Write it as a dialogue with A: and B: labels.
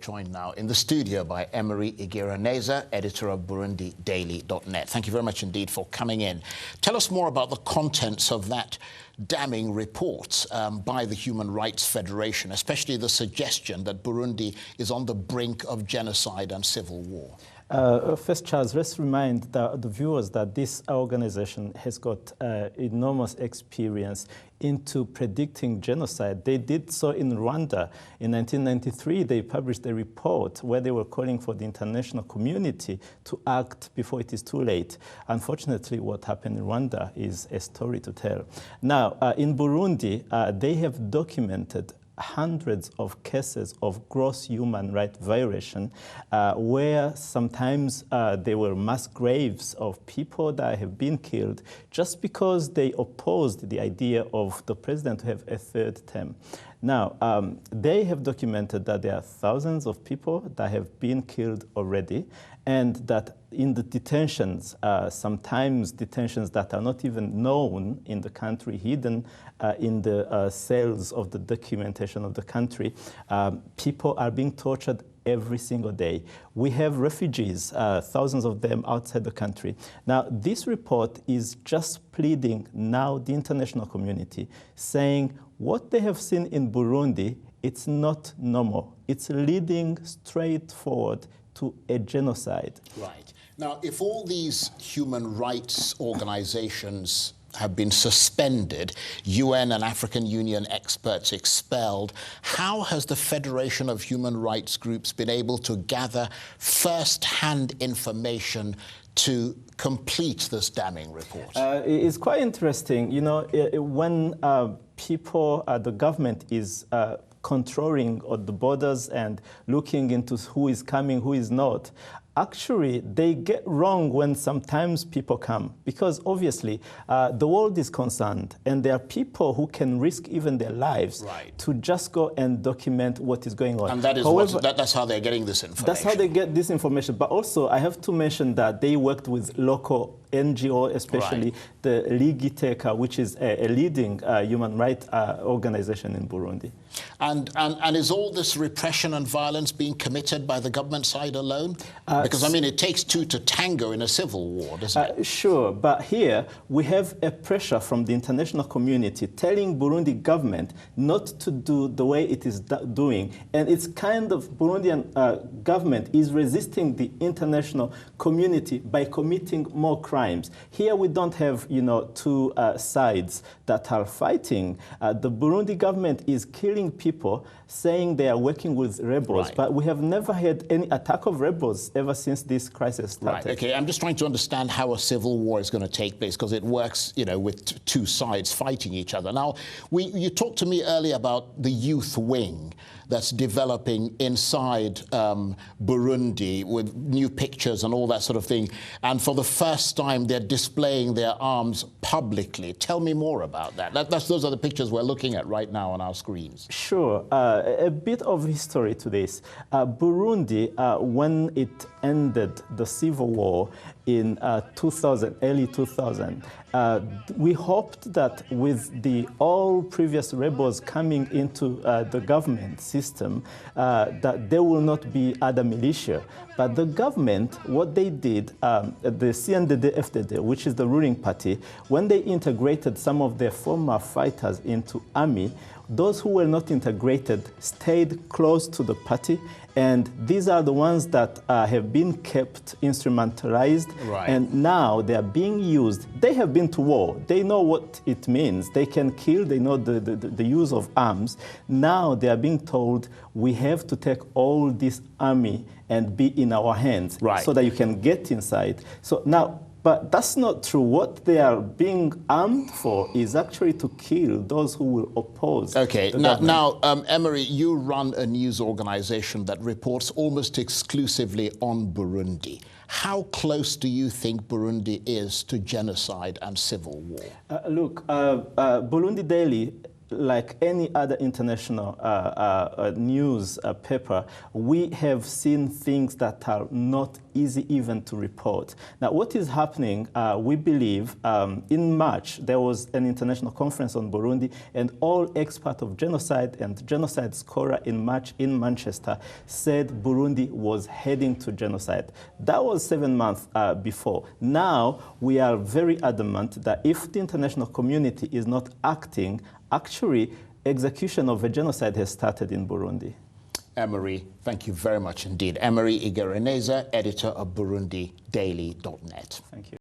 A: joined now in the studio by Emery Igiraneza, editor of BurundiDaily.net. Thank you very much indeed for coming in. Tell us more about the contents of that damning report by the Human Rights Federation, especially the suggestion that Burundi is on the brink of genocide and civil war.
B: First, Charles, let's remind the viewers that this organization has got enormous experience into predicting genocide. They did so in Rwanda. In 1993, they published a report where they were calling for the international community to act before it is too late. Unfortunately, what happened in Rwanda is a story to tell. Now, in Burundi, they have documented hundreds of cases of gross human rights violation, where sometimes there were mass graves of people that have been killed just because they opposed the idea of the president to have a third term. Now, they have documented that there are thousands of people that have been killed already, and that in the detentions, sometimes detentions that are not even known in the country, hidden in the cells of the documentation of the country, people are being tortured every single day. We have refugees, thousands of them outside the country. Now, this report is just pleading now the international community, saying what they have seen in Burundi, it's not normal. It's leading straight forward to a genocide.
A: Right. Now, if all these human rights organizations have been suspended, UN and African Union experts expelled, how has the Federation of Human Rights Groups been able to gather first-hand information to complete this damning report?
B: It's quite interesting. You know, when people, the government is controlling the borders and looking into who is coming, who is not, actually, they get wrong when sometimes people come, because obviously the world is concerned, and there are people who can risk even their lives to just go and document what is going on.
A: And that is However, that's how they're getting this information.
B: That's how they get this information. But also, I have to mention that they worked with local NGO, especially the Ligiteka, which is a leading human rights organization in Burundi.
A: And is all this repression and violence being committed by the government side alone? Because, I mean, it takes two to tango in a civil war, doesn't it?
B: Sure, but here we have a pressure from the international community telling Burundi government not to do the way it is doing. And it's kind of Burundian government is resisting the international community by committing more crimes. Here we don't have, you know, two sides that are fighting. The Burundi government is killing people, saying they are working with rebels, but we have never had any attack of rebels ever since this crisis started.
A: Right, okay, I'm just trying to understand how a civil war is going to take place, because it works, you know, with two sides fighting each other. Now, you talked to me earlier about the youth wing that's developing inside Burundi with new pictures and all that sort of thing. And for the first time, they're displaying their arms publicly. Tell me more about that. Those are the pictures we're looking at right now on our screens.
B: Sure. A bit of history to this. Burundi, when it ended the civil war in early 2000, we hoped that with all previous rebels coming into the government system, that there will not be other militia. But the government, what they did, the CNDD-FDD, which is the ruling party, when they integrated some of their former fighters into army, those who were not integrated stayed close to the party, and these are the ones that have been kept instrumentalized, and now they are being used. They have been to war. They know what it means. They can kill. They know the use of arms. Now they are being told, we have to take all this army and be in our hands so that you can get inside. So now, but that's not true. What they are being armed for is actually to kill those who will oppose.
A: Okay, now Emery, you run a news organization that reports almost exclusively on Burundi. How close do you think Burundi is to genocide and civil war?
B: Look, Burundi Daily, like any other international news paper, we have seen things that are not easy even to report. Now, what is happening, we believe, in March, there was an international conference on Burundi, and all experts of genocide and genocide scholar in March in Manchester said Burundi was heading to genocide. That was 7 months before. Now, we are very adamant that if the international community is not acting, actually, execution of a genocide has started in Burundi.
A: Emery, thank you very much indeed. Emery Igiraneza, editor of BurundiDaily.net.
B: Thank you.